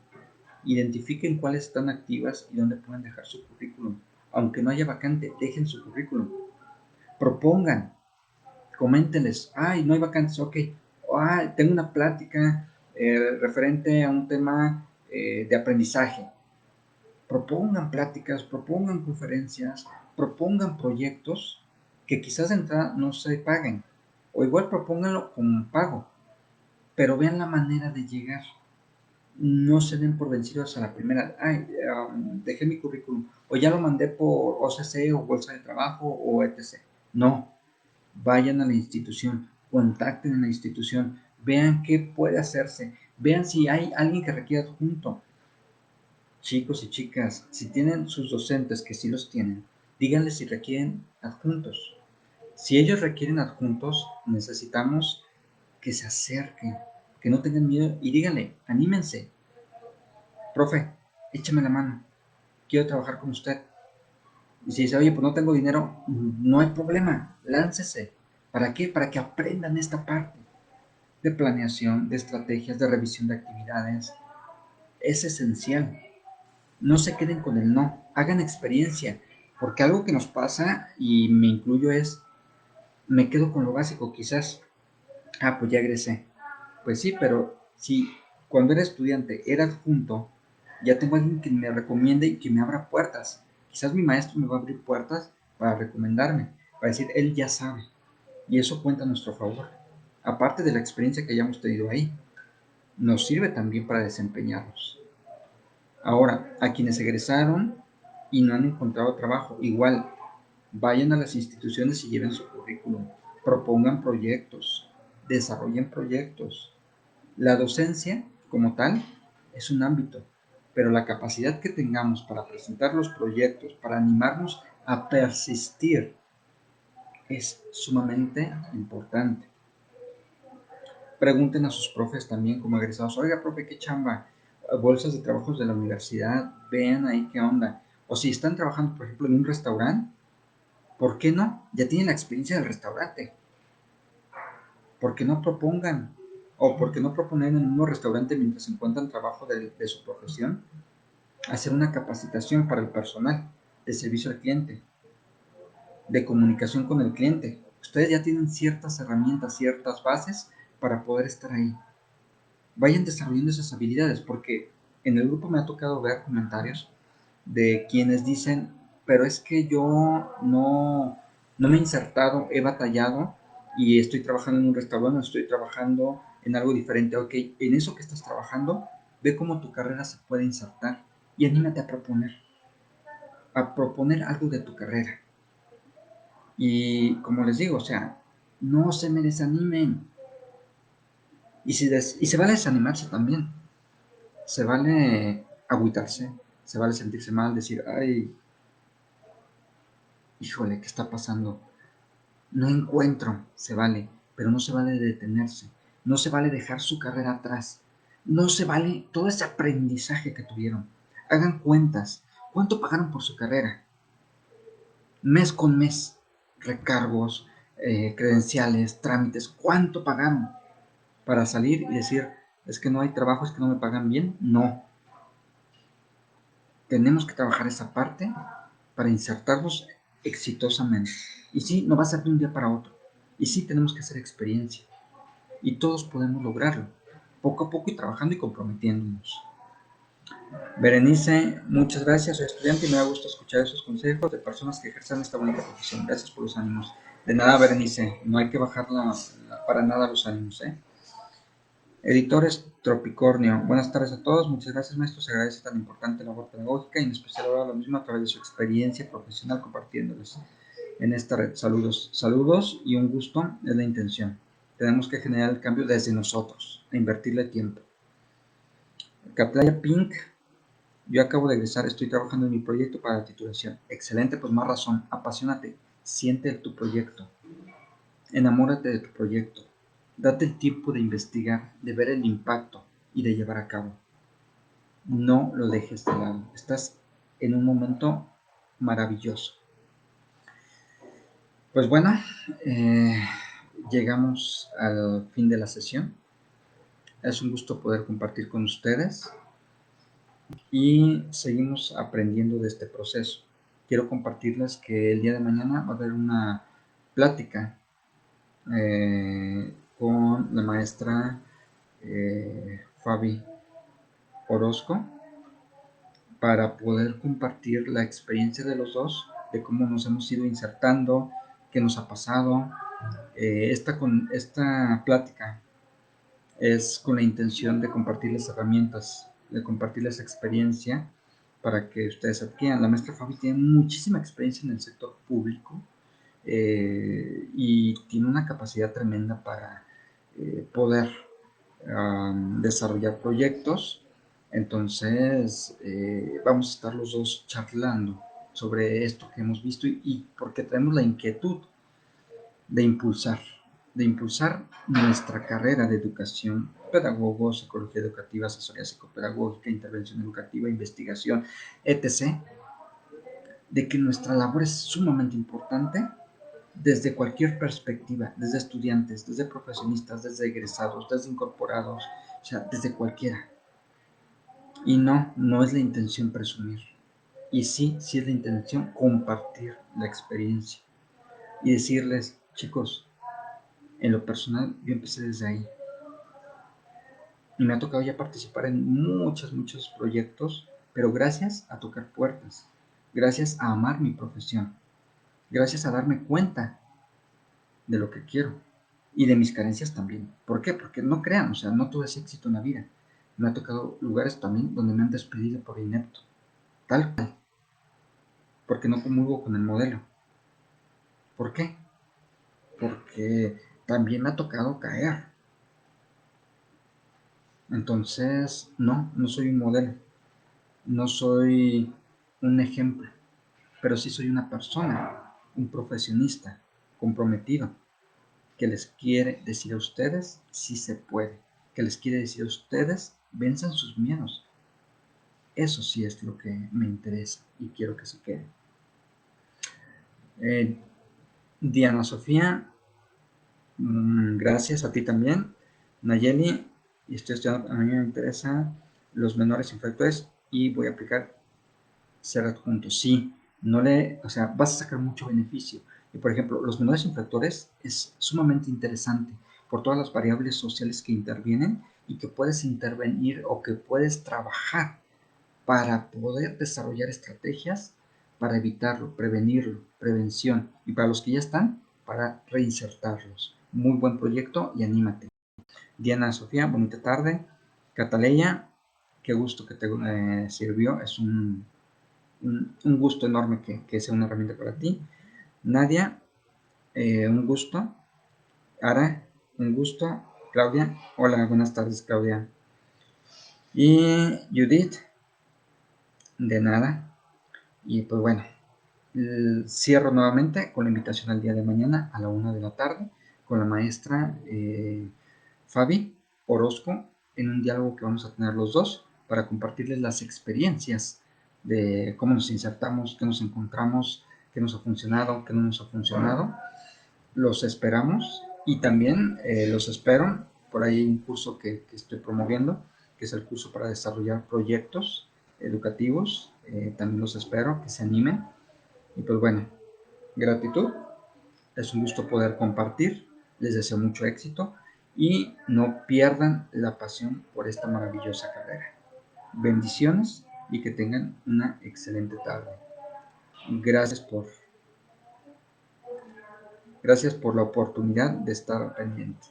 identifiquen cuáles están activas y dónde pueden dejar su currículum. Aunque no haya vacante, dejen su currículum. Propongan, coméntenles, ay, no hay vacantes, ok, tengo una plática referente a un tema de aprendizaje. Propongan pláticas, propongan conferencias, propongan proyectos que quizás de entrada no se paguen, o igual propónganlo con pago, pero vean la manera de llegar. No se den por vencidos a la primera. Ay, dejé mi currículum, o ya lo mandé por OCC o Bolsa de Trabajo o etc. No, vayan a la institución, contacten en la institución, vean qué puede hacerse, vean si hay alguien que requiera adjunto. Chicos y chicas, si tienen sus docentes, que sí los tienen, díganles si requieren adjuntos. Si ellos requieren adjuntos, necesitamos que se acerquen, que no tengan miedo y díganle, anímense. Profe, échame la mano, quiero trabajar con usted. Y si dice, oye, pues no tengo dinero, no hay problema, láncese. ¿Para qué? Para que aprendan esta parte de planeación, de estrategias, de revisión de actividades. Es esencial. No se queden con el no, hagan experiencia. Porque algo que nos pasa, y me incluyo, es, me quedo con lo básico, quizás. Pues ya egresé. Pues sí, pero si cuando era estudiante era adjunto, ya tengo alguien que me recomiende y que me abra puertas. Quizás mi maestro me va a abrir puertas para recomendarme, para decir, él ya sabe. Y eso cuenta a nuestro favor. Aparte de la experiencia que hayamos tenido ahí, nos sirve también para desempeñarnos. Ahora, a quienes egresaron y no han encontrado trabajo, igual, vayan a las instituciones y lleven su currículum, propongan proyectos, desarrollen proyectos. La docencia, como tal, es un ámbito, pero la capacidad que tengamos para presentar los proyectos, para animarnos a persistir, es sumamente importante. Pregunten a sus profes también como egresados, oiga, profe, ¿qué chamba? Bolsas de trabajos de la universidad, vean ahí qué onda. O si están trabajando, por ejemplo, en un restaurante, ¿por qué no? Ya tienen la experiencia del restaurante. ¿Por qué no propongan? O ¿por qué no proponer en un restaurante mientras encuentran trabajo de su profesión? Hacer una capacitación para el personal de servicio al cliente, de comunicación con el cliente. Ustedes ya tienen ciertas herramientas, ciertas bases para poder estar ahí. Vayan desarrollando esas habilidades, porque en el grupo me ha tocado ver comentarios de quienes dicen, pero es que yo no me he insertado, he batallado y estoy trabajando en un restaurante, estoy trabajando en algo diferente. Ok, en eso que estás trabajando, ve cómo tu carrera se puede insertar y anímate a proponer algo de tu carrera. Y como les digo, o sea, no se me desanimen. Y se vale desanimarse también. Se vale agüitarse, se vale sentirse mal, decir, ay, híjole, ¿qué está pasando? No encuentro, se vale, pero no se vale detenerse, no se vale dejar su carrera atrás, no se vale todo ese aprendizaje que tuvieron. Hagan cuentas, ¿cuánto pagaron por su carrera? Mes con mes, recargos, credenciales, trámites, ¿cuánto pagaron para salir y decir, es que no hay trabajo, es que no me pagan bien? No, tenemos que trabajar esa parte para insertarnos exitosamente. Y sí, no va a ser de un día para otro. Y sí, tenemos que hacer experiencia. Y todos podemos lograrlo, poco a poco y trabajando y comprometiéndonos. Berenice, muchas gracias. Soy estudiante y me da gusto escuchar esos consejos de personas que ejercen esta bonita profesión. Gracias por los ánimos. De nada, Berenice, no hay que bajar para nada los ánimos. Editores Tropicornio, buenas tardes a todos, muchas gracias maestro, se agradece tan importante labor pedagógica y en especial ahora lo mismo a través de su experiencia profesional compartiéndoles en esta red. Saludos, saludos y un gusto es la intención. Tenemos que generar el cambio desde nosotros, a invertirle tiempo. Caplaya Pink, yo acabo de egresar, estoy trabajando en mi proyecto para la titulación. Excelente, pues más razón, apasionate, siente tu proyecto, enamórate de tu proyecto, date el tiempo de investigar, de ver el impacto y de llevar a cabo. No lo dejes de lado, estás en un momento maravilloso. Pues bueno, llegamos al fin de la sesión. Es un gusto poder compartir con ustedes y seguimos aprendiendo de este proceso. Quiero compartirles que el día de mañana va a haber una plática con la maestra Fabi Orozco para poder compartir la experiencia de los dos, de cómo nos hemos ido insertando, qué nos ha pasado. Esta plática es con la intención de compartirles herramientas, de compartirles experiencia para que ustedes adquieran. La maestra Fabi tiene muchísima experiencia en el sector público y tiene una capacidad tremenda para poder desarrollar proyectos. Entonces, vamos a estar los dos charlando sobre esto que hemos visto y porque tenemos la inquietud de impulsar, de impulsar nuestra carrera de educación, pedagogo, psicología educativa, asesoría psicopedagógica, intervención educativa, investigación, etc., de que nuestra labor es sumamente importante desde cualquier perspectiva, desde estudiantes, desde profesionistas, desde egresados, desde incorporados, o sea, desde cualquiera. Y no, no es la intención presumir. Y sí, sí es la intención compartir la experiencia y decirles, chicos, en lo personal yo empecé desde ahí. Y me ha tocado ya participar en muchos proyectos, pero gracias a tocar puertas, gracias a amar mi profesión, gracias a darme cuenta de lo que quiero y de mis carencias también. ¿Por qué? Porque no crean, o sea, no todo es éxito en la vida. Me ha tocado lugares también donde me han despedido por inepto, tal cual, porque no comulgo con el modelo. ¿Por qué? Porque también me ha tocado caer. Entonces, no soy un modelo. No soy un ejemplo, pero sí soy una persona, un profesionista comprometido, que les quiere decir a ustedes si se puede, que les quiere decir a ustedes venzan sus miedos. Eso sí es lo que me interesa y quiero que se quede. Diana Sofía, gracias a ti también. Nayeli, y estoy estudiando, a mí me interesan los menores infractores y voy a aplicar ser adjunto. Sí, no le, o sea, vas a sacar mucho beneficio. Y por ejemplo, los menores infractores es sumamente interesante por todas las variables sociales que intervienen y que puedes intervenir o que puedes trabajar para poder desarrollar estrategias para evitarlo, prevenirlo, prevención. Y para los que ya están, para reinsertarlos. Muy buen proyecto y anímate. Diana Sofía, bonita tarde. Cataleya, qué gusto que te sirvió. Es un gusto enorme que sea una herramienta para ti. Nadia, un gusto. Ara, un gusto. Claudia, hola, buenas tardes, Claudia. Y Judith, de nada. Y pues bueno, cierro nuevamente con la invitación al día de mañana a la 1 de la tarde con la maestra Fabi Orozco en un diálogo que vamos a tener los dos para compartirles las experiencias de cómo nos insertamos, qué nos encontramos, qué nos ha funcionado, qué no nos ha funcionado. Los esperamos y también los espero. Por ahí hay un curso que estoy promoviendo, que es el curso para desarrollar proyectos educativos. También los espero, que se animen. Y pues bueno, gratitud. Es un gusto poder compartir. Les deseo mucho éxito y no pierdan la pasión por esta maravillosa carrera. Bendiciones y que tengan una excelente tarde. Gracias gracias por la oportunidad de estar pendiente.